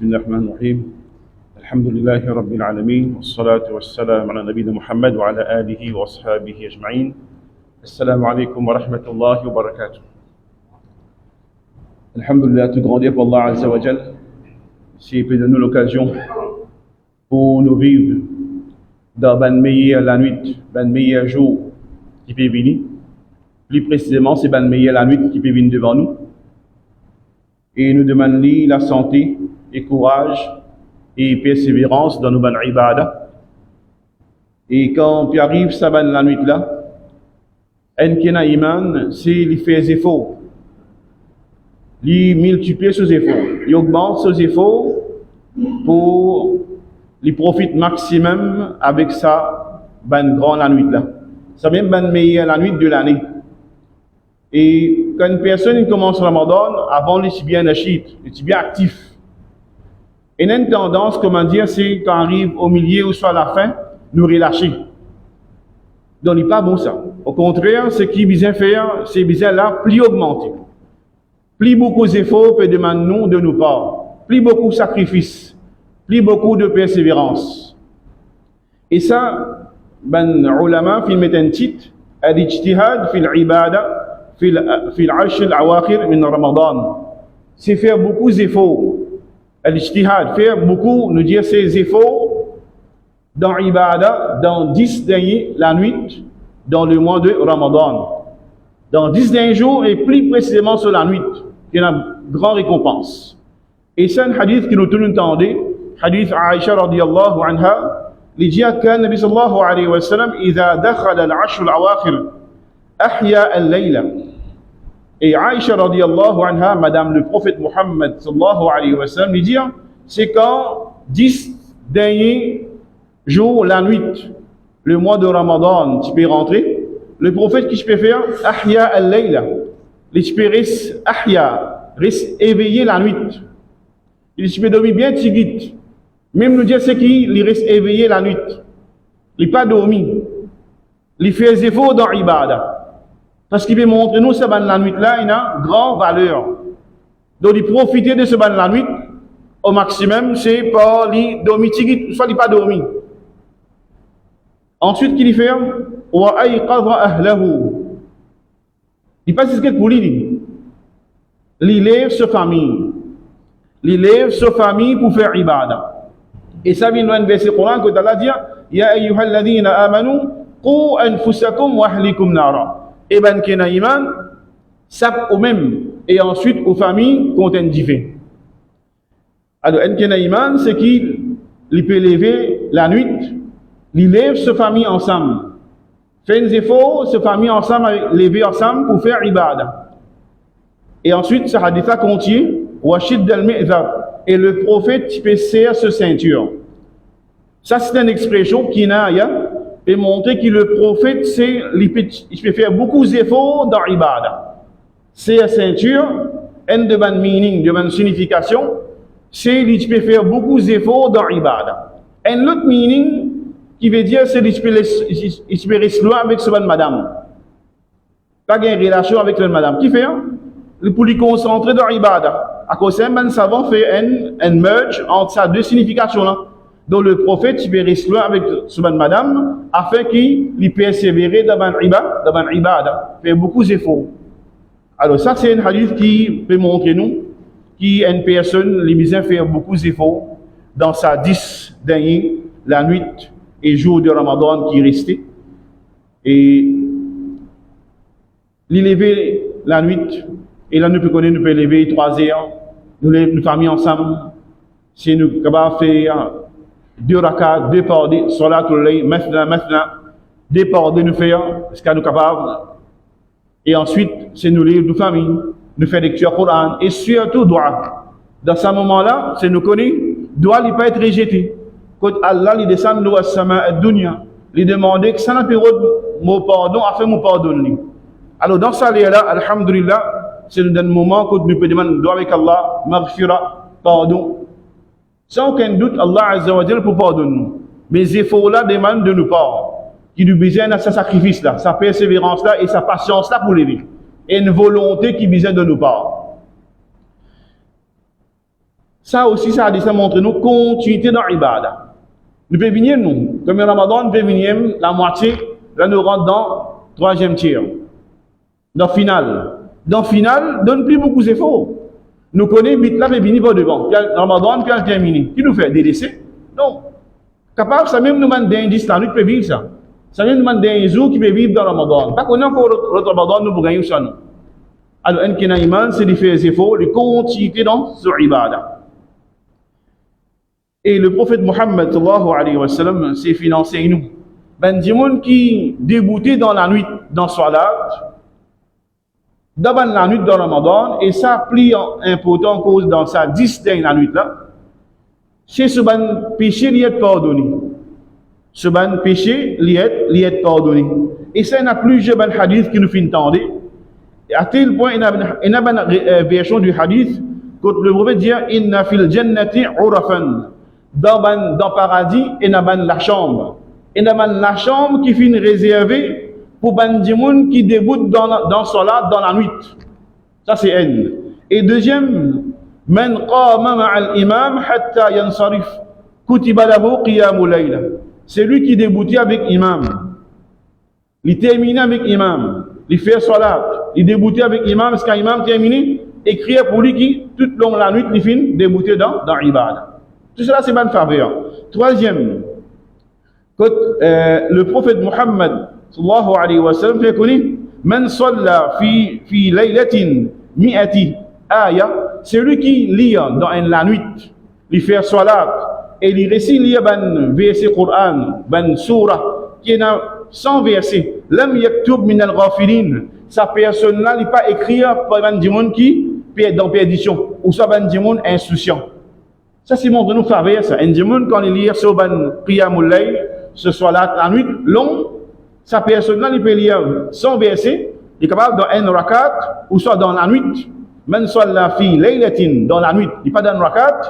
بسم الله الرحمن الرحيم الحمد لله رب العالمين والصلاة والسلام على نبينا محمد وعلى آله وأصحابه أجمعين السلام عليكم ورحمة الله وبركاته Alhamdulillah, tout grand Dieu pour Allah Azza wa Jal, s'il peut donner l'occasion pour nous vivre dans le meilleur la nuit, le meilleur jour qui peut venir. Plus précisément, c'est le meilleur la nuit qui peut venir devant nous. Et nous demandons la santé et courage et persévérance dans nos bonnes ibadah. Et quand puis arrive ça la nuit là, en kena iman, c'est les faire des efforts. Il multiplie ses efforts, il augmente ses efforts pour les profiter maximum avec ça, ben grand la nuit là. Ça même ben meilleur la nuit de l'année. Et quand une personne commence Ramadan, avant les bien achit, les bien actif. Et une tendance, comment dire, c'est quand on arrive au milieu ou soit à la fin, nous relâcher. Donc il n'est pas bon ça. Au contraire, ce qui est besoin faire, c'est besoin là plus augmenter. Plus beaucoup d'efforts peut demander nous de nous part, plus beaucoup de sacrifices, plus beaucoup de persévérance. Et ça, ben ulama fi mettent un titre, al-ijtihad fil ibada fil ashr al-awakhir min Ramadan. C'est faire beaucoup d'efforts. Al-ijtihad, faire beaucoup, nous dire ces efforts dans ibada, dans 10 derniers, la nuit, dans le mois de Ramadan. Dans 10 derniers jours et plus précisément sur la nuit. Il y a une grande récompense. Et c'est un hadith que nous tous entendons, hadith Aïcha radiyallahu anha, il dit que le Nabi sallallahu alayhi wa sallam, إذا دخل العشر الأواخر أحيا الليلة. Et Aïcha radiyallahu anha, madame le prophète Muhammad sallallahu alayhi wa sallam, il dit, c'est quand 10 derniers jours, la nuit, le mois de Ramadan, tu peux rentrer, le prophète qui peut faire, أحيا الليلة. Les peux rester ahya, rester éveillé la nuit. Les peux dormir bien tigit. Même nous dire c'est qui, il reste éveillé la nuit. Il pas dormi. Il fait des efforts dans l'ibada. Parce qu'il veut montrer nous ce ban la nuit là, il a grande valeur. Donc il profiter de ce ban la nuit au maximum, c'est pas lui dormir tigit, soit il pas dormi. Ensuite qu'il fait, wa ayqadha ahlahu. Il passe ce que pour lui. Il lève sa famille. Il lève sa famille pour faire ibadah. Et ça vient dans un verset Coran que Allah dit Ya ayyuhal ladhina amanu qu anfusakum wa ahlikum nara. Et ben kena iman sap au même et ensuite aux familles qu'on t'indique. Alors en kena iman c'est qu'il peut lever la nuit, il lève sa famille ensemble. Fait des efforts, se famille ensemble, lever ensemble pour faire ibadah. Et ensuite, ce hadith continue, washid al-mi'zar. Et le prophète peut serrer ce ceinture. Ça, c'est une expression qui peut montrer que le prophète, il peut faire beaucoup d'efforts dans l'ibadah. C'est la ceinture, un de bon meaning, de bonne signification, c'est qu'il peut faire beaucoup d'efforts dans l'ibadah. Un autre meaning, qui veut dire c'est qu'il peut rester loin avec ce bonne madame. Pas de relation avec cette madame. Qui fait pour lui concentrer dans l'ibadah. À cause d'un savant fait un merge entre ces deux significations-là. Donc le prophète il peut rester loin avec ce bonne madame afin qu'il persévère dans l'ibadah. Faire beaucoup d'efforts. Alors ça c'est un hadith qui peut montrer nous qu'une personne les besoin faire beaucoup d'efforts dans sa 10 derniers la nuit et jour de Ramadan qui restait. Et l'élever la nuit, et là nous pouvons lever 3 heures, nous famille ensemble, si nous capables de faire 2 rakats, 2 par 2, salatul layl, maintenant, 2 par 2 nous faire, ce que nous capables. Et ensuite, c'est nous lire de famille, nous faire lecture Coran, et surtout dua. Dans ce moment-là, c'est nous connaître, doit ne pas être rejeté. Quand Allah lui descend de sama ad-dunya, lui demande que ça n'a pas mon pardon, afin mon pardon. Alors dans ça là, alhamdulillah, c'est le moment que nous pouvons demander avec Allah, maghfira, pardon. Sans aucun doute, Allah Azza wa Jalla pour pardonner. Mais ces efforts-là demandent de nous part, qui nous besoin de ce sacrifice-là, sa persévérance-là et sa patience-là pour l'élever. Et une volonté qui besoin de nous part. Ça aussi, ça a dit, ça montre nous continuité dans l'ibada. Nous pouvons venir, nous, comme le Ramadan, nous pouvons venir la moitié, là nous rentrons dans le troisième tiers. Dans le final. Dans le final, donne plus beaucoup d'efforts. Nous connaissons vite là, mais venir pas devant. Puis le Ramadan, puis le terminé. Qui nous fait délaisser? Non. Capable, ça même nous demande d'indice là, nous pouvons vivre ça. Ça même nous demande d'un jour qui peut vivre dans le Ramadan. Pas qu'on a encore le Ramadan, nous pouvons gagner ça, non. Alors, un qui a iman, c'est de faire des efforts, de continuer dans ce ibadah. Et le prophète Mohammed sallallahu alayhi wa sallam s'est financé nous. Ben du monde qui déboutait dans la nuit dans salat, dans la nuit de Ramadan, et ça plie important cause dans sa 10 la nuit là, c'est ce ban péché lié pardonné. Ce ban péché lié pardonné. Et ça, il y a plusieurs ban hadiths qui nous font entendre. À tel point, il y a une version du hadith, quand le prophète dit inna fil jannati urafan. Dans le paradis, il y a la chambre. Il y a la chambre qui finit réservée pour les gens qui déboutent dans salat dans la nuit. Ça, c'est un. Et deuxième, man qama ma'al imam hatta yansarif kutiba lahu qiyamul layla. C'est lui qui déboutait avec imam. Il termine avec imam. Il fait salat. Il déboutait avec imam. Parce qu'imam terminé, écrit pour lui qui, toute longue la nuit, il finit débouté dans ibadah. Tout cela, c'est bonne faveur. Troisième, quand le prophète Muhammad sallallahu alayhi wa sallam fait connaître man salla fi laylatin mi'ati aya, c'est lui qui lit dans la nuit, il fait salat et il récite ban verset Coran, ban surah qui est 100 versets. Lam yaktub min al-ghafilin, sa personne là, il pas écrire pour ban du monde qui est dans perdition ou ça ban du monde insouciant. Ça, c'est montre nous faveur, ça. Un monde, quand il lit ce ban qiyamul layl, ce soit là, la nuit, long, sa personne là, il peut lire 100 versets, il est capable dans un rakat, ou soit dans la nuit, même soit la fille, laylatin, dans la nuit, il n'est pas dans un rakat,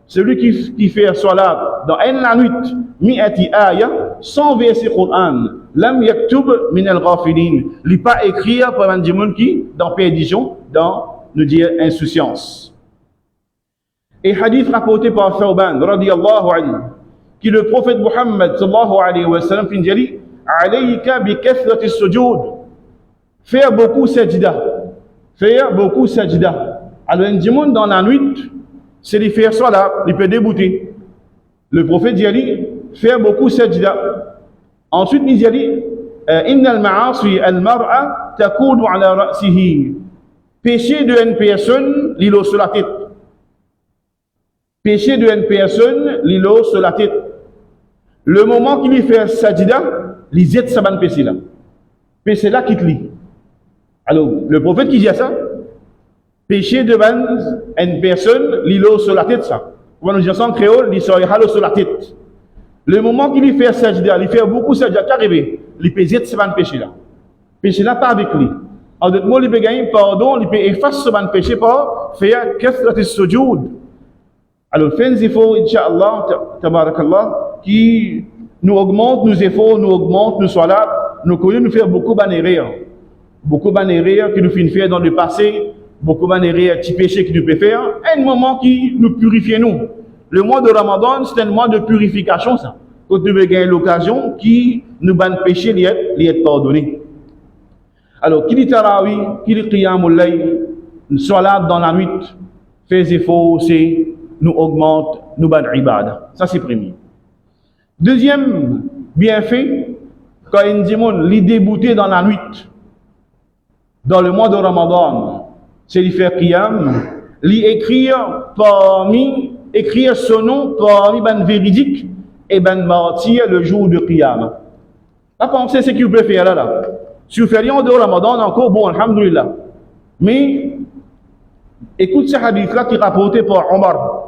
celui qui fait salat dans la nuit, mi'ati aya, 100 versets Coran, lam yaktub min al-ghafilin, il n'est pas écrire pour un monde qui, dans perdition, dans, nous dire, insouciance. Et hadith rapporté par Thawban, radiyallahu anhu, qui le prophète Muhammad, sallallahu alayhi wa sallam, fin dit, alayka bi kathrati sujud, faire beaucoup sajda, faire beaucoup sajda. Alors, un monde dans la nuit, c'est de faire salat, il peut débouter. Le prophète dit, faire beaucoup sajda. Ensuite, il dit, inna al-ma'asi al-mar'a takunu ala ra'sihi. Péché de une personne, l'îlot sur la tête. Péché de une personne, l'îlot sur la tête. Le moment qu'il fait sajda, il jette sa bonne péché là. Péché là quitte lui. Alors, le prophète qui dit ça, péché de une personne, l'îlot sur la tête ça. On va nous dire ça en créole, il sort sur la tête. Le moment qu'il fait sajda, il fait beaucoup sajda, qu'arrive, il peut jeter sa bonne péché là. Péché là pas avec lui. En d'autres mots, il peut gagner pardon, il peut effacer sa bonne péché par faire kathrat sujud. Alors, faites des efforts, Inch'Allah, tabarakallah, qui nous augmentent nos efforts, nous augmentent nos salats, nous connaissons nous faire beaucoup d'erreurs. Beaucoup d'erreurs qui nous finissent faire dans le passé, beaucoup d'erreurs, petits péchés qui nous peuvent faire. Un moment qui nous purifie nous. Le mois de Ramadan, c'est un mois de purification, ça. Quand nous avons gagné l'occasion, qui nous ban péché, les être pardonné. Alors, qui dit Tarawi, qui dit Qiyamul Layl, salat dans la nuit, fait des efforts, c'est nous augmente, nous ban ibadah. Ça, c'est premier. Deuxième bienfait, quand un démon l'y débouté dans la nuit, dans le mois de Ramadan, c'est l'y faire qiyam, l'y écrire son nom parmi ban véridique et ban martyr le jour de qiyam. Là, pensez ce que vous pouvez faire là. Si vous faites rien de Ramadan, encore bon, alhamdulillah. Mais, écoute ce hadith-là qui est rapporté par Omar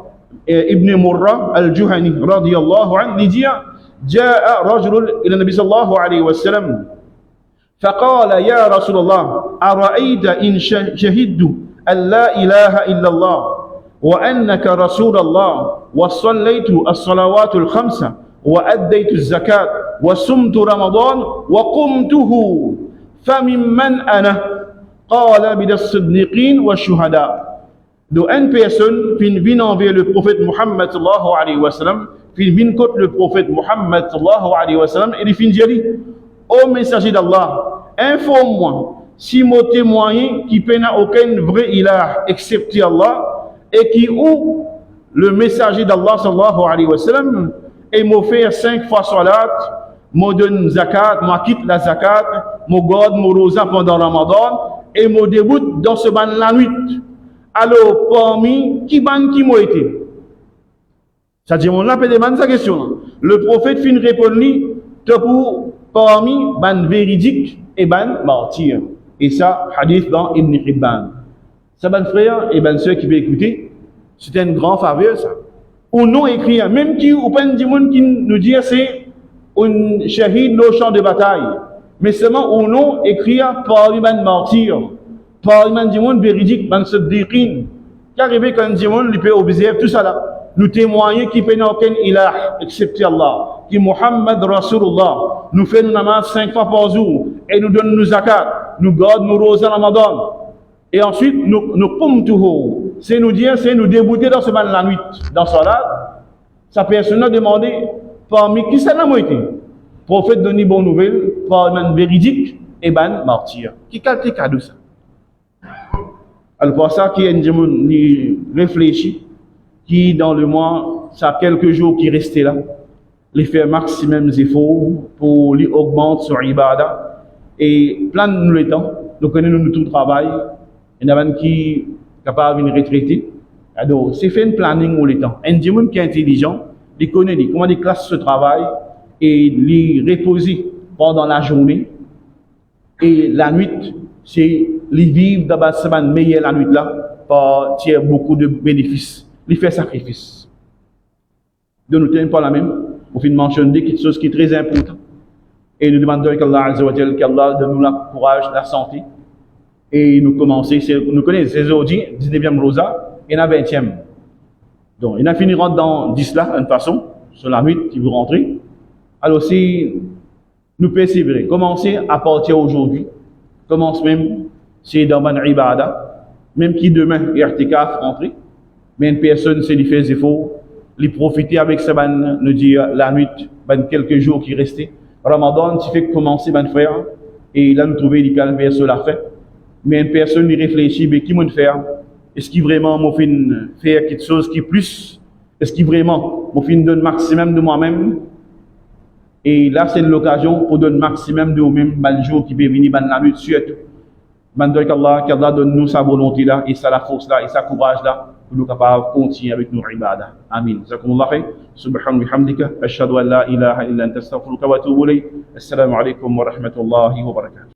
ibn Murra al-Juhani, radiyallahu anhu, il dit, جاء رجل إلى النبي صلى الله عليه وسلم فقال يا رسول الله أرأيت إن شهدت أن لا إله إلا الله وأنك رسول الله وصليت الصلوات الخمسة وأديت الزكاة وصمت رمضان وقمته فممن أنا قال من الصديقين والشهداء. Donc une personne qui vient envers le prophète Muhammad sallallahu alayhi wa sallam, qui vient contre le prophète Muhammad sallallahu alayhi wa sallam, et il finit de dire, ô messager d'Allah, informe-moi si mon témoin qui n'a aucun vrai ilah excepté Allah, et qui ou le messager d'Allah sallallahu alayhi wa sallam, et m'a fait 5 fois salat, m'a donne zakat, m'a quitte la zakat, m'a garde mon rosa pendant Ramadan, et m'a déboute dans ce ban la nuit. Alors, parmi qui ban qui m'a été? Ça dit, on l'a fait demander sa question. Le prophète fin répondre, pour parmi ban véridique et ban martyr. Et ça, hadith dans Ibn Hibban. Ça, ban frère et ban soeur qui veut écouter, c'est une grande faveur, ça. Ou non écrit, même qui, ou pas du monde qui nous dit, c'est un shahid au champ de bataille. Mais seulement, ou non écrit parmi ban martyr. Parlement du monde véridique, ban siddiqin. Qui arrive quand du monde, il peut observer tout ça là. Nous témoigner qui peut aucun ilah, excepté Allah. Qui Muhammad Rasulullah. Nous fait nos namaz 5 fois par jour. Et nous donne nos zakat. Nous garde nos roses en Ramadan. Et ensuite, nous pomme tout haut. C'est nous dire, c'est nous débouter dans ce ban la nuit. Dans ce là, sa personne a demandé, parmi qui ça n'a pas été? Prophète donne bonne nouvelle, parlement véridique et ban martyr. Qui calque cadeau ça? Alors pour ça, qui est un réfléchi, qui dans le mois, ça quelques jours qui restent là, les faire maximum efforts pour lui augmenter son ibadah et plan nous le temps, nous connaissons tout le travail, il y en a qui est capable de retraiter. Alors, c'est fait un planning au temps. Un dimanche qui est intelligent, il connaît comment il classe ce travail et il reposer pendant la journée et la nuit, c'est les vivre dans la semaine meilleure la nuit là, par tirer beaucoup de bénéfices. Il fait sacrifice. Donc nous tenons pas la même. On finit de mentionner quelque chose qui est très important. Et nous demandons qu'Allah Azza wa Jal, qu'Allah donne nous le courage, la santé. Et nous commençons, nous connaissons ces aujourd'hui, 19e rosa, et la 20e. Donc il a fini rentrer dans 10 là, d'une façon, sur la nuit, qui vous rentrez. Alors si nous persévérer, commencez à partir aujourd'hui, commence même, c'est dans ban ibadah, même qui demain, irtikaf, rentrer. Mais une personne, c'est lui faire des efforts, lui profiter avec sa ban, nous dire la nuit, ban quelques jours qui restaient. Ramadan, tu fais commencer, ban frère, et là nous trouver les calvaires sur la fin. Mais une personne, lui réfléchit, mais qui m'a faire? Est-ce qu'il vraiment m'a fait faire quelque chose qui est plus? Est-ce qu'il vraiment m'a fait donner maximum de moi-même? Et là, c'est l'occasion pour donner maximum de nous-mêmes, ban jour qui peut venir, ban la nuit, surtout. Mandoi qu'Allah donne nous sa volonté là, et sa la force là, et sa courage là, pour nous capables de continuer avec nos ibadah. Amin. Jazakumullah khair. Subhanahu wa bihamdika. Ashhadu an la ilaha illa anta astaghfiruka wa atubu ilayk. Assalamu alaikum wa rahmatullahi wa barakatuh.